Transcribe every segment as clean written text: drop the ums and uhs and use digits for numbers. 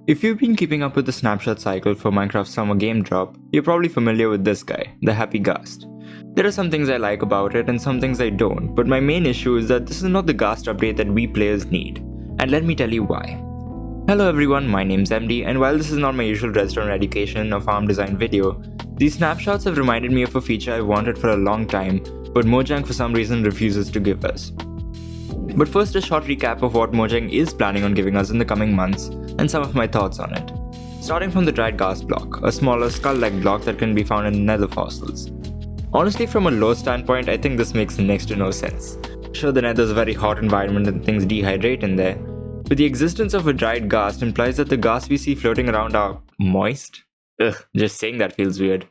If you've been keeping up with the Snapshot cycle for Minecraft's summer game drop, you're probably familiar with this guy, the Happy Ghast. There are some things I like about it and some things I don't, but my main issue is that this is not the Ghast update that we players need. And let me tell you why. Hello everyone, my name's MD, and while this is not my usual redstone education or farm design video, these snapshots have reminded me of a feature I've wanted for a long time, but Mojang for some reason refuses to give us. But first, a short recap of what Mojang is planning on giving us in the coming months, and some of my thoughts on it. Starting from the dried ghast block, a smaller skull-like block that can be found in nether fossils. Honestly, from a lore standpoint, I think this makes next to no sense. Sure, the nether is a very hot environment and things dehydrate in there, but the existence of a dried ghast implies that the ghast we see floating around are moist? Ugh, just saying that feels weird.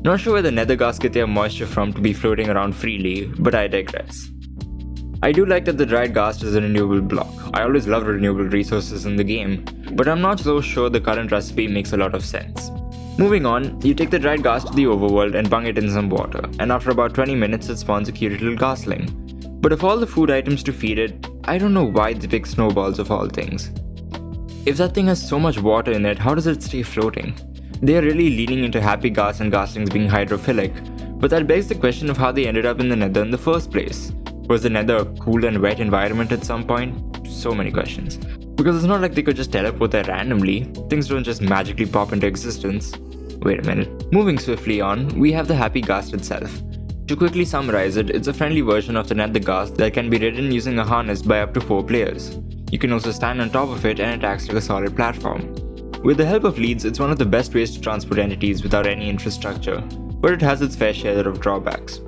Not sure where the nether ghast get their moisture from to be floating around freely, but I digress. I do like that the dried ghast is a renewable block. I always loved renewable resources in the game, but I'm not so sure the current recipe makes a lot of sense. Moving on, you take the dried ghast to the overworld and bung it in some water, and after about 20 minutes it spawns a cute little ghastling. But of all the food items to feed it, I don't know why they pick snowballs of all things. If that thing has so much water in it, how does it stay floating? They are really leaning into happy ghast and ghastlings being hydrophilic, but that begs the question of how they ended up in the nether in the first place. Was the nether a cool and wet environment at some point? So many questions. Because it's not like they could just teleport there randomly. Things don't just magically pop into existence. Wait a minute. Moving swiftly on, we have the happy ghast itself. To quickly summarize it, it's a friendly version of the nether ghast that can be ridden using a harness by up to 4 players. You can also stand on top of it and it acts like a solid platform. With the help of leads, it's one of the best ways to transport entities without any infrastructure, but it has its fair share of drawbacks.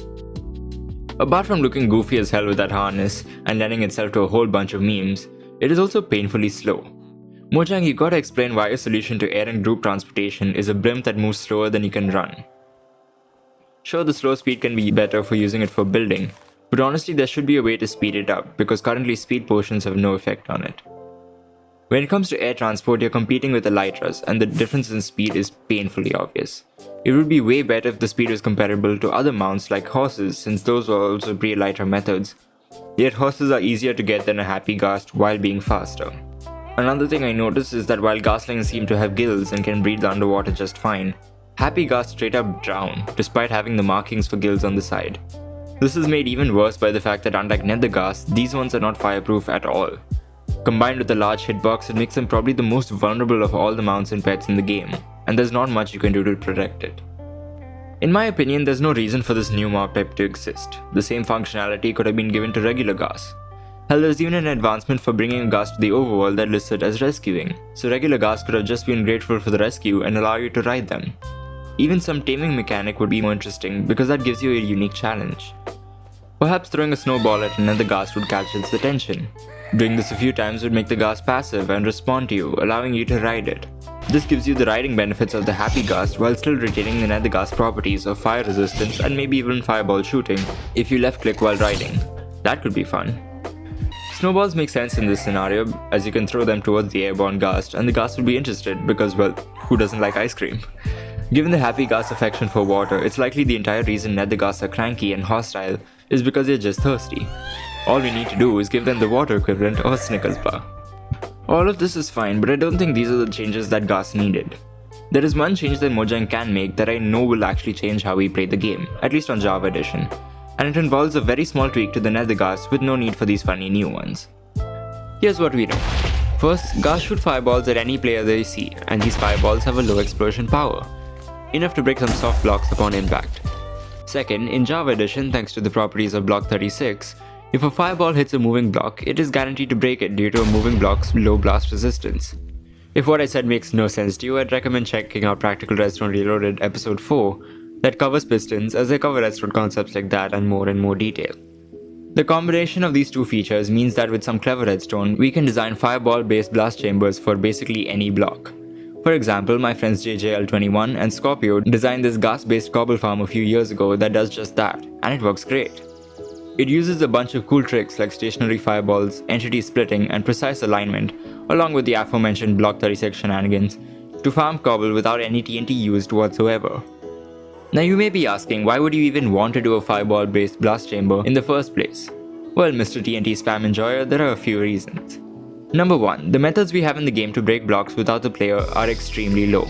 Apart from looking goofy as hell with that harness and lending itself to a whole bunch of memes, it is also painfully slow. Mojang, you gotta explain why your solution to air and group transportation is a blimp that moves slower than you can run. Sure, the slow speed can be better for using it for building, but honestly there should be a way to speed it up because currently speed potions have no effect on it. When it comes to air transport, you're competing with elytras, and the difference in speed is painfully obvious. It would be way better if the speed was comparable to other mounts like horses, since those were also pre-elytra methods. Yet horses are easier to get than a happy ghast while being faster. Another thing I noticed is that while ghastlings seem to have gills and can breathe underwater just fine, happy ghasts straight up drown, despite having the markings for gills on the side. This is made even worse by the fact that unlike nether ghasts, these ones are not fireproof at all. Combined with the large hitbox, it makes them probably the most vulnerable of all the mounts and pets in the game, and there's not much you can do to protect it. In my opinion, there's no reason for this new mob type to exist. The same functionality could have been given to regular ghasts. Hell, there's even an advancement for bringing a ghast to the overworld that lists it as rescuing, so regular ghasts could have just been grateful for the rescue and allow you to ride them. Even some taming mechanic would be more interesting because that gives you a unique challenge. Perhaps throwing a snowball at another ghast would catch its attention. Doing this a few times would make the ghast passive and respond to you, allowing you to ride it. This gives you the riding benefits of the happy ghast while still retaining the nether ghast properties of fire resistance and maybe even fireball shooting if you left click while riding. That could be fun. Snowballs make sense in this scenario as you can throw them towards the airborne ghast and the ghast will be interested because, well, who doesn't like ice cream? Given the happy ghast's affection for water, it's likely the entire reason nether ghasts are cranky and hostile is because they're just thirsty. All we need to do is give them the water equivalent of a Snickers bar. All of this is fine, but I don't think these are the changes that Ghast needed. There is one change that Mojang can make that I know will actually change how we play the game, at least on Java Edition, and it involves a very small tweak to the nether Ghast with no need for these funny new ones. Here's what we know. First, Ghast shoot fireballs at any player they see, and these fireballs have a low explosion power, enough to break some soft blocks upon impact. Second, in Java Edition, thanks to the properties of block 36, if a fireball hits a moving block, it is guaranteed to break it due to a moving block's low blast resistance. If what I said makes no sense to you, I'd recommend checking out Practical Redstone Reloaded episode 4 that covers pistons, as I cover redstone concepts like that and more in more detail. The combination of these two features means that with some clever redstone, we can design fireball-based blast chambers for basically any block. For example, my friends JJL21 and Scorpio designed this ghast-based cobble farm a few years ago that does just that, and it works great. It uses a bunch of cool tricks like stationary fireballs, entity splitting, and precise alignment, along with the aforementioned block 36 shenanigans, to farm cobble without any TNT used whatsoever. Now you may be asking, why would you even want to do a fireball-based blast chamber in the first place? Well, Mr. TNT spam enjoyer, there are a few reasons. Number 1. The methods we have in the game to break blocks without the player are extremely low.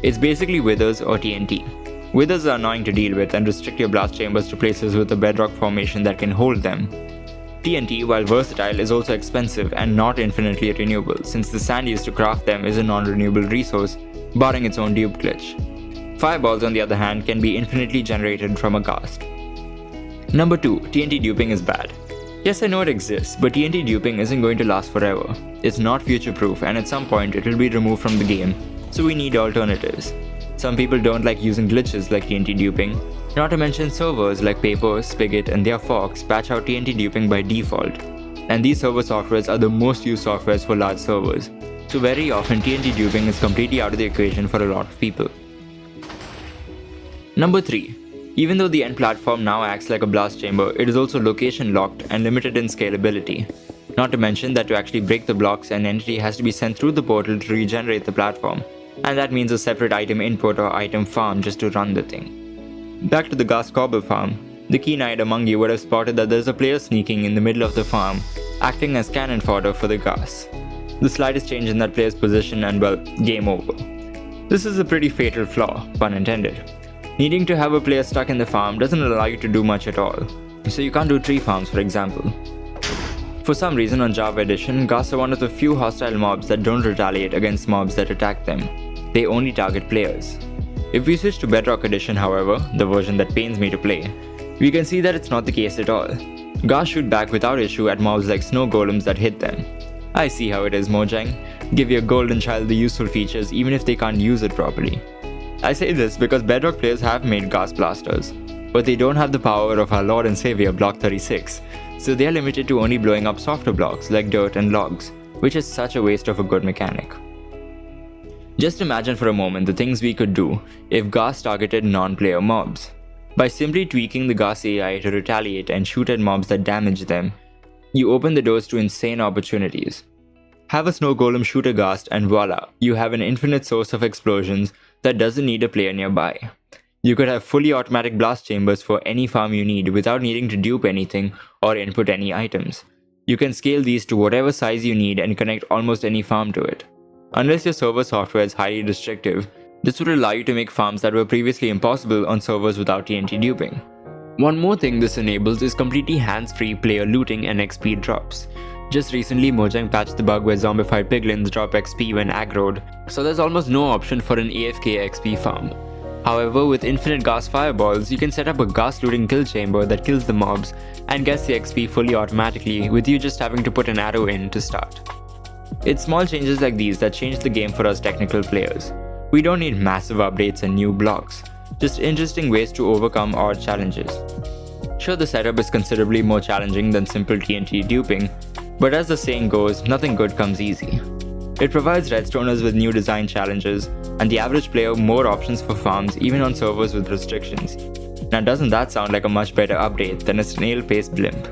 It's basically withers or TNT. Withers are annoying to deal with and restrict your blast chambers to places with a bedrock formation that can hold them. TNT, while versatile, is also expensive and not infinitely renewable, since the sand used to craft them is a non-renewable resource, barring its own dupe glitch. Fireballs, on the other hand, can be infinitely generated from a Ghast. Number 2. TNT duping is bad. Yes, I know it exists, but TNT duping isn't going to last forever. It's not future-proof, and at some point it will be removed from the game, so we need alternatives. Some people don't like using glitches like TNT duping, not to mention servers like Paper, Spigot, and their forks patch out TNT duping by default. And these server softwares are the most used softwares for large servers, so very often TNT duping is completely out of the equation for a lot of people. Number 3. Even though the end platform now acts like a blast chamber, it is also location locked and limited in scalability. Not to mention that to actually break the blocks, an entity has to be sent through the portal to regenerate the platform, and that means a separate item input or item farm just to run the thing. Back to the Ghast Cobble farm, the keen-eyed among you would have spotted that there's a player sneaking in the middle of the farm, acting as cannon fodder for the Ghast. The slightest change in that player's position and well, game over. This is a pretty fatal flaw, pun intended. Needing to have a player stuck in the farm doesn't allow you to do much at all, so you can't do tree farms for example. For some reason on Java Edition, Ghasts are one of the few hostile mobs that don't retaliate against mobs that attack them. They only target players. If we switch to Bedrock Edition, however, the version that pains me to play, we can see that it's not the case at all. Ghasts shoot back without issue at mobs like snow golems that hit them. I see how it is, Mojang. Give your golden child the useful features even if they can't use it properly. I say this because Bedrock players have made Ghast blasters, but they don't have the power of our Lord and Savior Block 36, so they are limited to only blowing up softer blocks like dirt and logs, which is such a waste of a good mechanic. Just imagine for a moment the things we could do if Ghast targeted non-player mobs. By simply tweaking the Ghast AI to retaliate and shoot at mobs that damage them, you open the doors to insane opportunities. Have a snow golem shoot a Ghast and voila, you have an infinite source of explosions that doesn't need a player nearby. You could have fully automatic blast chambers for any farm you need without needing to dupe anything or input any items. You can scale these to whatever size you need and connect almost any farm to it. Unless your server software is highly restrictive, this would allow you to make farms that were previously impossible on servers without TNT duping. One more thing this enables is completely hands-free player looting and XP drops. Just recently, Mojang patched the bug where zombified piglins drop XP when aggroed, so there's almost no option for an AFK XP farm. However, with infinite Ghast fireballs, you can set up a Ghast looting kill chamber that kills the mobs and gets the XP fully automatically, with you just having to put an arrow in to start. It's small changes like these that change the game for us technical players. We don't need massive updates and new blocks, just interesting ways to overcome odd challenges. Sure, the setup is considerably more challenging than simple TNT duping, but as the saying goes, nothing good comes easy. It provides redstoners with new design challenges, and the average player more options for farms even on servers with restrictions. Now doesn't that sound like a much better update than a snail-paced blimp?